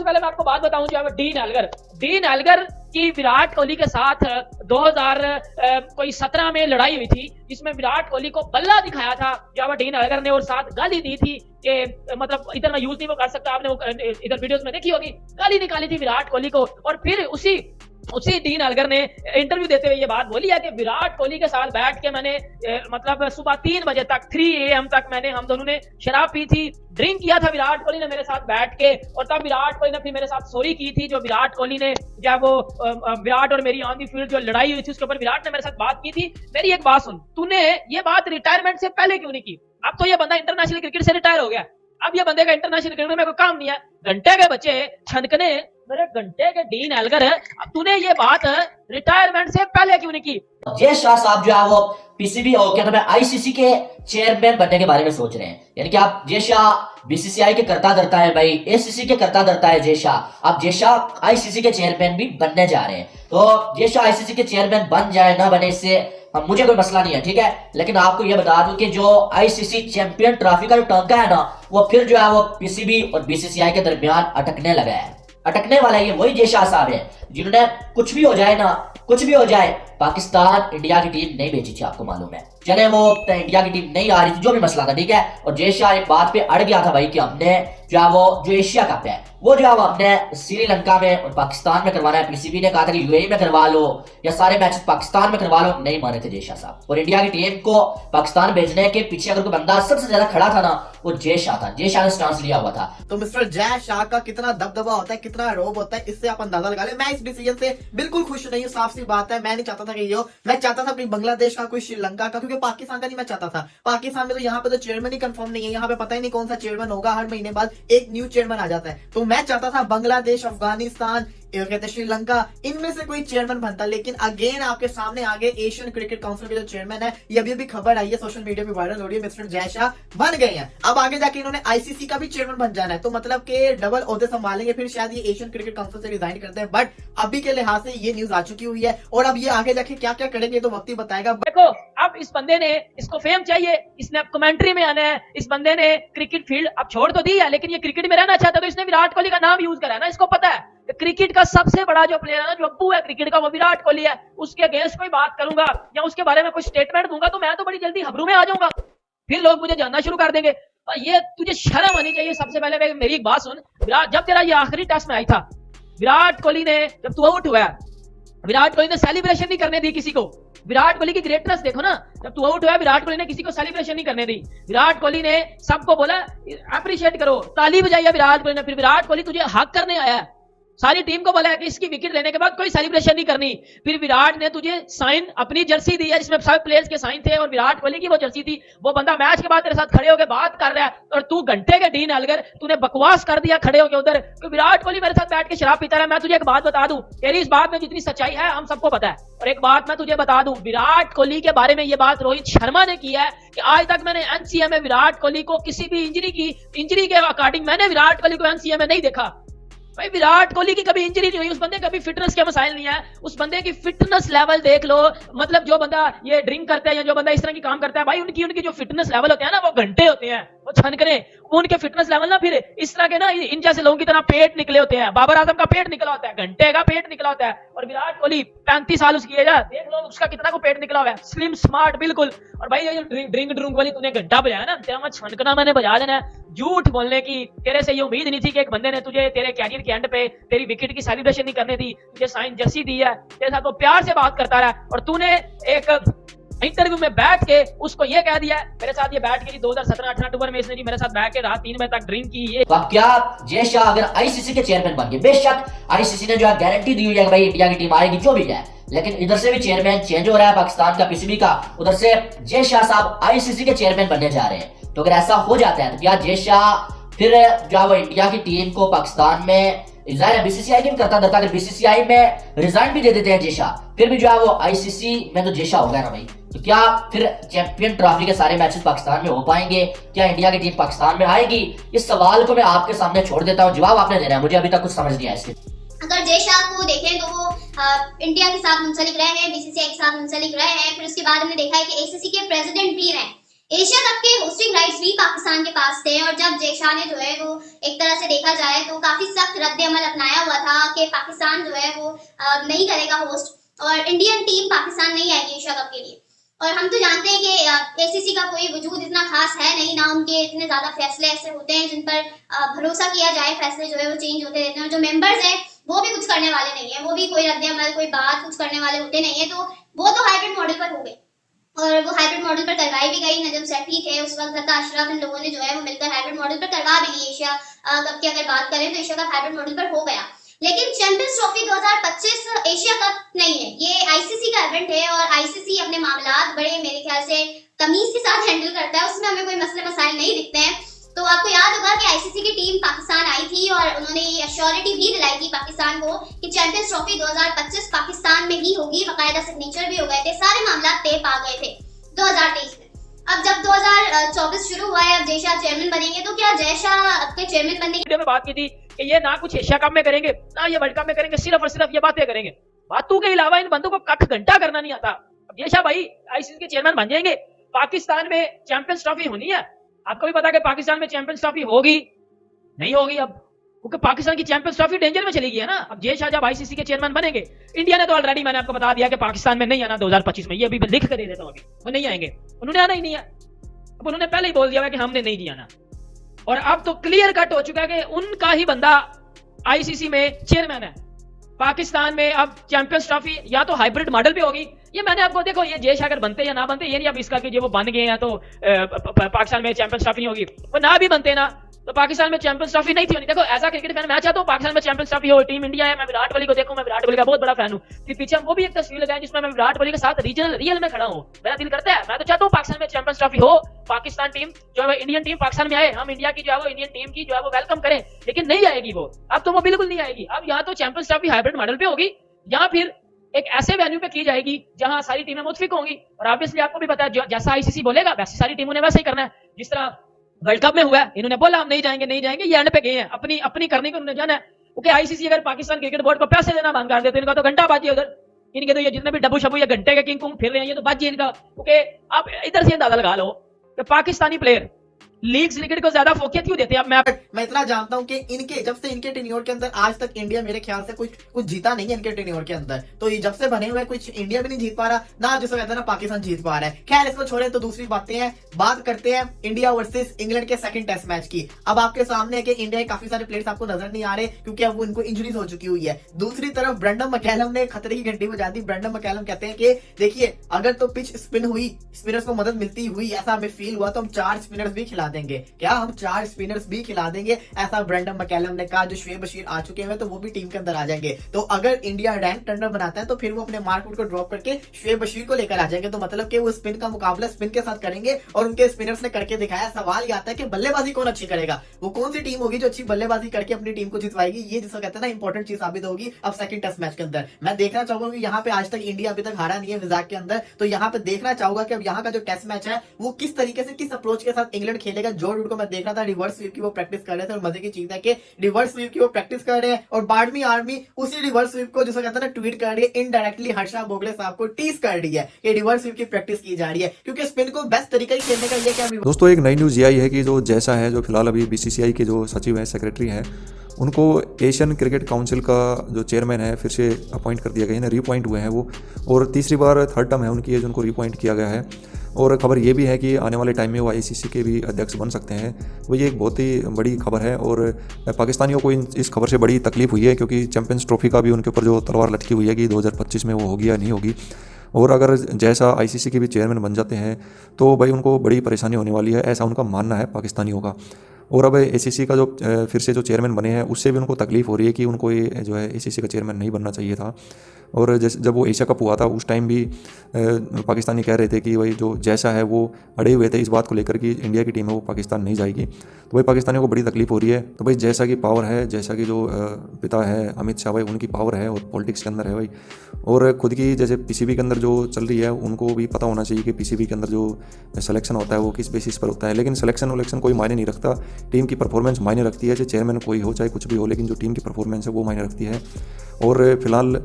सबसे पहले मैं आपको बात बताऊं जो है डीन एल्गर की विराट कोहली के साथ 2017 में लड़ाई हुई थी, जिसमें विराट कोहली को बल्ला दिखाया था जब डीन एल्गर ने, और साथ गाली दी थी कि मतलब इधर मैं यूज नहीं वो कर सकता, आपने इधर वीडियोस में देखी होगी, गाली निकाली थी विराट कोहली को। और फिर उसी डीन एल्गर ने इंटरव्यू देते हुए ये बात बोली है कि विराट कोहली के साथ बैठ के मैंने मतलब सुबह 3 बजे तक 3 AM तक हम दोनों ने शराब पी थी, ड्रिंक किया था विराट कोहली ने मेरे साथ बैठ के, और तब विराट कोहली ने फिर मेरे साथ सॉरी की थी। जो विराट कोहली ने जब वो विराट और मेरी ऑन दी फील्ड जो लड़ाई हुई थी उसके ऊपर विराट ने मेरे साथ बात की थी। मेरी एक बात सुन, तूने ये बात रिटायरमेंट से पहले क्यों नहीं की? अब तो ये बंदा इंटरनेशनल क्रिकेट से रिटायर हो गया, अब ये बंदे का इंटरनेशनल क्रिकेट में कोई काम नहीं है, घंटे के बच्चे छनकने मेरे घंटे के डीन एल्गर है। अब तूने ये बात रिटायरमेंट से पहले क्यों नहीं की? जय शाह साहब जो है वो पीसीबी और क्या नाम है आईसीसी के चेयरमैन बनने के बारे में सोच रहे हैं, यानी कि आप जय शाह बीसीसीआई के करता धरता है भाई, एसीसी के करता धरता है जय शाह, अब जय शाह आईसीसी के चेयरमैन भी बनने जा रहे हैं। तो जय शाह आईसीसी के चेयरमैन बन जाए ना बने इससे मुझे कोई मसला नहीं है, ठीक है, लेकिन आपको यह बता दूं कि जो आईसीसी चैंपियन ट्रॉफी का जो टंका है ना वो फिर जो है वो पीसीबी और बीसीसीआई के दरमियान अटकने लगा है, अटकने वाला है। ये वही जय शाह साहब है जिन्होंने कुछ भी हो जाए ना, कुछ भी हो जाए, पाकिस्तान इंडिया की टीम नहीं भेजी थी, आपको मालूम है, चले वो इंडिया की टीम नहीं आ रही थी, जो भी मसला था, ठीक है। और जय शाह एक बात पे अड़ गया था भाई कि हमने जो है वो जो एशिया कप है वो जो है वो हमने श्रीलंका में और पाकिस्तान में करवाना है। पीसीबी ने कहा था कि यूएई में करवा लो या सारे मैचेस पाकिस्तान में करवा लो, नहीं माने थे जय शाह साहब। और इंडिया की टीम को पाकिस्तान भेजने के पीछे अगर कोई बंदा सबसे ज्यादा खड़ा था ना वो जय शाह था, जय शाह ने स्टांस लिया हुआ था। तो मिस्टर जय शाह का कितना दबदबा होता है, कितना रोब होता है, इससे आप अंदाजा लगा ले। मैं इस डिसीजन से बिल्कुल खुश नहीं हूँ, साफ सी बात है। मैं नहीं चाहता था कि ये हो, मैं चाहता था अपनी बांग्लादेश का, कोई श्रीलंका का, क्योंकि पाकिस्तान का नहीं मैं चाहता था। पाकिस्तान में तो यहाँ पे तो चेयरमैन ही कंफर्म नहीं है, यहाँ पे पता ही नहीं कौन सा चेयरमैन होगा, हर महीने बाद एक न्यू चेयरमैन आ जाता है। तो मैं चाहता था बांग्लादेश, अफगानिस्तान, कहते श्रीलंका, इनमें से कोई चेयरमैन बनता। लेकिन अगेन आपके सामने आगे एशियन क्रिकेट काउंसिल के जो चेयरमैन है, ये अभी खबर आई है, सोशल मीडिया पे वायरल हो रही है, मिस्टर जय शाह बन गए हैं। अब आगे जाके इन्होंने आईसीसी का भी चेयरमैन बन जाना है, तो मतलब के डबल ओहदे संभालेंगे, फिर शायद ये एशियन क्रिकेट काउंसिल से रिजाइन करते हैं। बट अभी के लिहाज से ये न्यूज आ चुकी हुई है, और अब ये आगे जाके क्या क्या करेंगे तो वक्त ही बताएगा। देखो अब इस बंदे ने, इसको फेम चाहिए, इसने अब कमेंट्री में आना है, इस बंदे ने क्रिकेट फील्ड अब छोड़ तो दी है, लेकिन ये क्रिकेट में रहना चाहता, तो इसने विराट कोहली का नाम यूज करा है ना। इसको पता है क्रिकेट का सबसे बड़ा जो प्लेयर है ना, जो अब्बू है क्रिकेट का, वो विराट कोहली है। उसके अगेंस्ट कोई बात करूंगा या उसके बारे में कोई स्टेटमेंट दूंगा तो मैं तो बड़ी जल्दी खबरों में आ जाऊंगा, फिर लोग मुझे जानना शुरू कर देंगे। और ये तुझे शर्म आनी चाहिए। सबसे पहले मेरी एक बात सुन, जब तेरा ये आखिरी टेस्ट में आई था, विराट कोहली ने, जब तू आउट हुआ, विराट कोहली ने सेलिब्रेशन नहीं करने दी किसी को। विराट कोहली की ग्रेटनेस देखो ना, जब तू आउट हुआ विराट कोहली ने किसी को सेलिब्रेशन नहीं करने दी। विराट कोहली ने सबको बोला अप्रिशिएट करो, ताली बजाई है विराट कोहली ने। फिर विराट कोहली तुझे हक करने आया है, सारी टीम को बोला है कि इसकी विकेट लेने के बाद कोई सेलिब्रेशन नहीं करनी। फिर विराट ने तुझे साइन अपनी जर्सी दी है जिसमें सब प्लेयर्स के साइन थे और विराट कोहली की वो जर्सी थी। वो बंदा मैच के बाद तेरे साथ खड़े होकर बात कर रहा है और तू घंटे के डीन एल्गर तूने बकवास कर दिया खड़े होकर उधर। तो विराट कोहली मेरे साथ बैठ के शराब पीता रहा। मैं तुझे एक बात बता दूं, तेरी इस बात में जितनी सच्चाई है हम सबको पता है। और एक बात मैं तुझे बता दूं, विराट कोहली के बारे में ये बात रोहित शर्मा ने की है कि आज तक मैंने एनसीए में विराट कोहली को किसी भी इंजरी के अकॉर्डिंग मैंने विराट कोहली को एनसीए में नहीं देखा। भाई विराट कोहली की कभी इंजरी नहीं हुई, उस बंदे कभी फिटनेस के मसाइल नहीं है। उस बंदे की फिटनेस लेवल देख लो, मतलब जो बंदा ये ड्रिंक करता है या जो बंदा इस तरह की काम करता है, भाई उनकी जो फिटनेस लेवल होते हैं ना वो घंटे होते हैं, वो छन करें उनके फिटनेस लेवल ना फिर इस तरह के ना इन जैसे लोगों की तरह पेट निकले होते हैं। बाबर आजम का पेट निकला होता है, घंटे का पेट निकला होता है। और विराट कोहली 35 साल उसकी एज है, देख लो उसका कितना को पेट निकला हुआ है, स्लिम स्मार्ट बिल्कुल। और भाई ये जो ड्रिंक वाली तूने घंटा बजाया ना, तेरा मैं छनकना मैंने बजा देना है। झूठ बोलने की तेरे से ये उम्मीद नहीं थी कि एक बंदे ने तुझे तेरे कैरियर के एंड पे तेरी विकेट की सेलिब्रेशन नहीं करने दी, तुझे साइन जर्सी दी है, तेरे साथ वो प्यार से बात करता रहा और तूने एक इंटरव्यू में बैठ के उसको ये कह दिया मेरे साथ ये बैठ के 2017-18 अक्टूबर में इसने जी मेरे साथ बैठ के रात 3 बजे तक ड्रिंक की। ये तो अब क्या जय शाह अगर आईसीसी के चेयरमैन बन गए, बेशक आईसीसी ने जो है गारंटी दी हुई है कि भाई इंडिया की टीम आएगी जो भी है, लेकिन इधर से भी चेयरमैन चेंज हो रहा है पाकिस्तान का पीसीबी का, उधर से जय शाह साहब आईसीसी के चेयरमैन बनने जा रहे हैं। तो अगर ऐसा हो जाता है तो क्या जय शाह फिर जो है वो इंडिया की टीम को पाकिस्तान में बीसीसीआई की भी करता धरता, अगर बीसीसीआई में रिजाइन भी दे देते हैं जय शाह, फिर भी जो है वो आईसीसी में तो जय शाह होगा ना भाई, तो क्या फिर चैंपियन ट्रॉफी के सारे मैचेस पाकिस्तान में हो पाएंगे? क्या इंडिया की टीम पाकिस्तान में आएगी? इस सवाल को मैं आपके सामने छोड़ देता हूँ, जवाब आपने देना है, मुझे अभी तक कुछ समझ नहीं आया इसके। अगर जय शाह को देखें तो वो इंडिया के साथ मुंसलिक रहे हैं, बीसीसीआई के साथ मुंसलिक रहे हैं, फिर उसके बाद हमने देखा है कि एसीसी के प्रेसिडेंट भी रहे। एशिया कप के होस्टिंग राइट्स भी पाकिस्तान के पास थे और जब जय शाह ने जो है वो एक तरह से देखा जाए तो काफी सख्त रद्द अमल अपनाया हुआ था कि पाकिस्तान जो है वो नहीं करेगा होस्ट और इंडियन टीम पाकिस्तान नहीं आएगी एशिया कप के लिए। और हम तो जानते हैं कि एसीसी का कोई वजूद इतना खास है नहीं, ना उनके इतने ज्यादा फैसले ऐसे होते हैं जिन पर भरोसा किया जाए, फैसले जो है वो चेंज होते रहते हैं और जो मेंबर्स हैं वो भी कुछ करने वाले नहीं है, वो भी कोई रद्द अमल कोई बात कुछ करने वाले होते नहीं है। तो वो तो हाइब्रिड मॉडल पर हो गए और वो हाइब्रिड मॉडल पर करवाई भी गई। नजम सेठी थे उस वक्त, लता अशरफ, इन लोगों ने जो है वो मिलकर हाइब्रिड मॉडल पर करवा भी ली। एशिया कप की अगर बात करें तो एशिया कप हाइब्रिड मॉडल पर हो गया, लेकिन चैंपियंस ट्रॉफी 2025 एशिया कप नहीं है, ये आईसीसी का इवेंट है और आईसीसी अपने मामलात बड़े मेरे ख्याल से तमीज के साथ हैंडल करता है, उसमें हमें कोई मसले मसाइल नहीं दिखते हैं। तो आपको याद होगा कि आईसीसी की टीम पाकिस्तान आई थी और उन्होंने ये अश्योरिटी भी दिलाई थी पाकिस्तान को कि चैंपियंस ट्रॉफी 2025 पाकिस्तान में ही होगी, बाकायदा सिग्नेचर भी हो गए थे, सारे मामला तय पा गए थे 2023 में। अब जब 2024 शुरू हुआ है, अब जय शाह चेयरमैन बनेंगे, तो क्या जय शाह के चेयरमैन बनने वीडियो में बात की थी कि ये ना कुछ एशिया कप में करेंगे ना ये वर्ल्ड कप में करेंगे, सिर्फ और सिर्फ ये बातें करेंगे, बातों के अलावा इन बंदों को कख घंटा करना नहीं आता। अब जय शाह भाई आईसीसी के चेयरमैन बन जाएंगे, पाकिस्तान में चैंपियंस ट्रॉफी होनी है। आपको भी पता है कि पाकिस्तान में चैंपियंस ट्रॉफी होगी नहीं होगी, अब क्योंकि पाकिस्तान की चैंपियंस ट्रॉफी डेंजर में चली गई है ना। अब जय शाह जब आईसीसी के चेयरमैन बनेंगे, इंडिया ने तो ऑलरेडी मैंने आपको बता दिया कि पाकिस्तान में नहीं आना 2025 में, ये अभी लिख कर दे देता हूं, अभी वो नहीं आएंगे, उन्होंने आना ही नहीं है। अब उन्होंने पहले ही बोल दिया कि हमने नहीं आना और अब तो क्लियर कट हो चुका है कि उनका ही बंदा आईसीसी में चेयरमैन है। पाकिस्तान में अब चैंपियंस ट्रॉफी या तो हाइब्रिड मॉडल पे होगी, ये मैंने आपको देखो ये जय शाह अगर बनते या ना बनते ये नहीं अब इसका कि जो वो बन गए हैं तो पाकिस्तान में चैंपियंस ट्रॉफी नहीं होगी, वो ना भी बनते ना तो पाकिस्तान में चैंपियंस ट्रॉफी नहीं थी होनी। देखो एज अ क्रिकेट फैन मैं चाहता हूँ पाकिस्तान में चैंपियंस ट्रॉफी हो, टीम इंडिया है, मैं विराट कोहली को देखूं, मैं विराट कोहली का बहुत बड़ा फैन हूँ। फिर पीछे हम वो भी एक तस्वीर लगाएं जिसमें मैं विराट कोहली के साथ रीजनल रियल में खड़ा हूँ, मेरा दिल करता है, मैं तो चाहता हूँ पाकिस्तान में चैंपियंस ट्रॉफी हो, पाकिस्तान टीम जो है इंडियन टीम पाकिस्तान में आए, हम इंडिया की जो है वो इंडियन टीम की जो है वो वेलकम करें, लेकिन नहीं आएगी वो, अब तो वो बिल्कुल नहीं आएगी। अब यहाँ तो चैंपियंस ट्रॉफी हाइब्रिड मॉडल पे होगी या फिर एक ऐसे वेन्यू पे की जाएगी जहां सारी टीमें मुतफिक होंगी और ऑब्वियसली आपको भी पता है जैसा आईसीसी बोलेगा वैसे सारी टीमों ने वैसे ही करना है। जिस तरह वर्ल्ड कप में हुआ है, इन्होंने बोला हम नहीं जाएंगे, ये एंड पे गए हैं, अपनी करने को उन्होंने जाना है। क्योंकि आईसीसी अगर पाकिस्तान क्रिकेट बोर्ड को पैसे देना बंद कर देते इनका तो घंटा बाजी उधर, इनके तो ये जितने भी डब्बू शब्बू ये घंटे के किंग कुंग फिर रहे हैं ये तो बाजी इनका। क्योंकि आप इधर से अंदाजा लगा लो कि पाकिस्तानी प्लेयर लीग क्रिकेट को ज्यादा फोकियत क्यों देते हैं। अब मैं इतना जानता हूँ कि इनके जब से इनके टेन्योर के अंदर आज तक इंडिया मेरे ख्याल से कुछ जीता नहीं है इनके टेन्योर के अंदर, तो ये जब से बने हुए कुछ इंडिया भी नहीं जीत पा रहा ना, जिसको कहते हैं ना पाकिस्तान जीत पा रहा है। खैर इसको छोड़े तो दूसरी बातें हैं, बात करते हैं इंडिया वर्सेस इंग्लैंड के सेकंड टेस्ट मैच की। अब आपके सामने है कि इंडिया के काफी सारे प्लेयर्स आपको नजर नहीं आ रहे क्योंकि अब उनको इंजरीज हो चुकी हुई है। दूसरी तरफ ब्रेंडन मैकलम ने खतरे की घंटी बजा दी। ब्रेंडन मैकलम कहते हैं कि देखिए अगर तो पिच स्पिन हुई, स्पिनर्स को मदद मिलती हुई, ऐसा हमें फील हुआ तो हम 4 स्पिनर्स भी खिला देंगे। क्या हम 4 स्पिनर्स भी खिला देंगे, ऐसा ब्रेंडन मैकलम ने कहा। जो शुएब बशीर आ चुके हैं तो वो भी टीम के अंदर आ जाएंगे। तो अगर इंडिया रैंक टर्नर बनाता है तो फिर वो अपने मार्कवुड को ड्रॉप करके शुएब बशीर को लेकर आ जाएंगे। तो मतलब कि वो स्पिन का मुकाबला स्पिन के साथ करेंगे और उनके स्पिनर्स ने करके दिखाया। सवाल ये आता है कि बल्लेबाजी कौन अच्छी करेगा, वो कौन सी टीम होगी जो अच्छी बल्लेबाजी करके अपनी टीम को जितवाएगी। ये जिसको कहते हैं ना इंपॉर्टेंट चीज साबित होगी अब सेकंड टेस्ट मैच के अंदर। मैं देखना चाहूंगा यहाँ पे आज तक इंडिया अभी तक हारा नहीं है विजाक के अंदर, तो यहाँ पे देखना चाहूंगा कि अब यहाँ का जो टेस्ट मैच है वो किस तरीके से किस अप्रोच के साथ इंग्लैंड खेलेगा। जो रूट को मैं देख रहा था रिवर्स स्वीप की वो प्रैक्टिस कर रहे थे और मजे की चीज है कि रिवर्स स्वीप की वो प्रैक्टिस कर रहे हैं और बाड़मी आर्मी उसी रिवर्स स्वीप को जिसको कहते हैं ना ट्वीट कर रही है, इनडायरेक्टली हर्षा बोगले साहब को टीज कर रही है कि रिवर्स स्वीप की प्रैक्टिस की जा रही है क्योंकि स्पिन को बेस्ट तरीका ही खेलने का ये क्या। दोस्तों एक नई न्यूज़ ये आई है कि जो जैसा है जो फिलहाल अभी बीसीसीआई के जो सचिव है सेक्रेटरी है उनको एशियन क्रिकेट काउंसिल का जो चेयरमैन है फिर से अपॉइंट कर दिया गया है, रीअपॉइंट हुए हैं वो, और तीसरी बार थर्ड टर्म है उनकी एज, उनको रीअपॉइंट किया गया है। और खबर ये भी है कि आने वाले टाइम में वो आईसीसी के भी अध्यक्ष बन सकते हैं। वो ये एक बहुत ही बड़ी खबर है और पाकिस्तानियों को इस खबर से बड़ी तकलीफ हुई है क्योंकि चैंपियंस ट्रॉफी का भी उनके ऊपर जो तलवार लटकी हुई है कि 2025 में वो होगी या नहीं होगी। और अगर जैसा आईसीसी के भी चेयरमैन बन जाते हैं तो भाई उनको बड़ी परेशानी होने वाली है, ऐसा उनका मानना है पाकिस्तानियों का। और अब एसीसी का जो फिर से जो चेयरमैन बने हैं उससे भी उनको तकलीफ हो रही है कि उनको ये जो है एसीसी का चेयरमैन नहीं बनना चाहिए था। और जब वो एशिया कप हुआ था उस टाइम भी पाकिस्तानी कह रहे थे कि भाई जो जैसा है वो अड़े हुए थे इस बात को लेकर कि इंडिया की टीम है वो पाकिस्तान नहीं जाएगी। तो भाई पाकिस्तानियों को बड़ी तकलीफ हो रही है। तो भाई जैसा कि पावर है, जैसा कि जो पिता है अमित शाह भाई उनकी पावर है और पॉलिटिक्स के अंदर है भाई, और खुद की जैसे पीसीबी के अंदर जो चल रही है उनको भी पता होना चाहिए कि पीसीबी के अंदर जो सिलेक्शन होता है वो किस बेसिस पर होता है। लेकिन सिलेक्शन वलेक्शन कोई मायने नहीं रखता, टीम की परफॉर्मेंस मायने रखती है, चाहे चेयरमैन कोई हो चाहे कुछ भी हो, लेकिन जो टीम की परफॉर्मेंस है वो मायने रखती है। और फिलहाल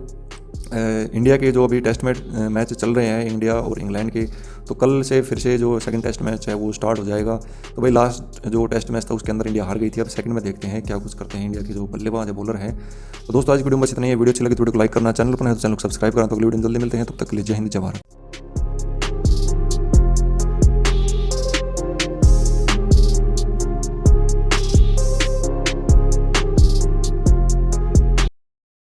इंडिया के जो अभी टेस्ट मैच चल रहे हैं इंडिया और इंग्लैंड के, तो कल से फिर से जो सेकंड टेस्ट मैच है वो स्टार्ट हो जाएगा। तो भाई लास्ट जो टेस्ट मैच था उसके अंदर इंडिया हार गई थी। अब सेकंड में देखते हैं क्या कुछ करते हैं इंडिया के जो बल्लेबाज बॉलर हैं। तो दोस्तों आज की वीडियो में बस इतना ही है। वीडियो अच्छी लगी तो वीडियो को लाइक करना, चैनल पर है तो चैनल को सब्सक्राइब करना। तो अगली वीडियो में जल्दी मिलते हैं, तब तक के लिए जय हिंद जय भारत।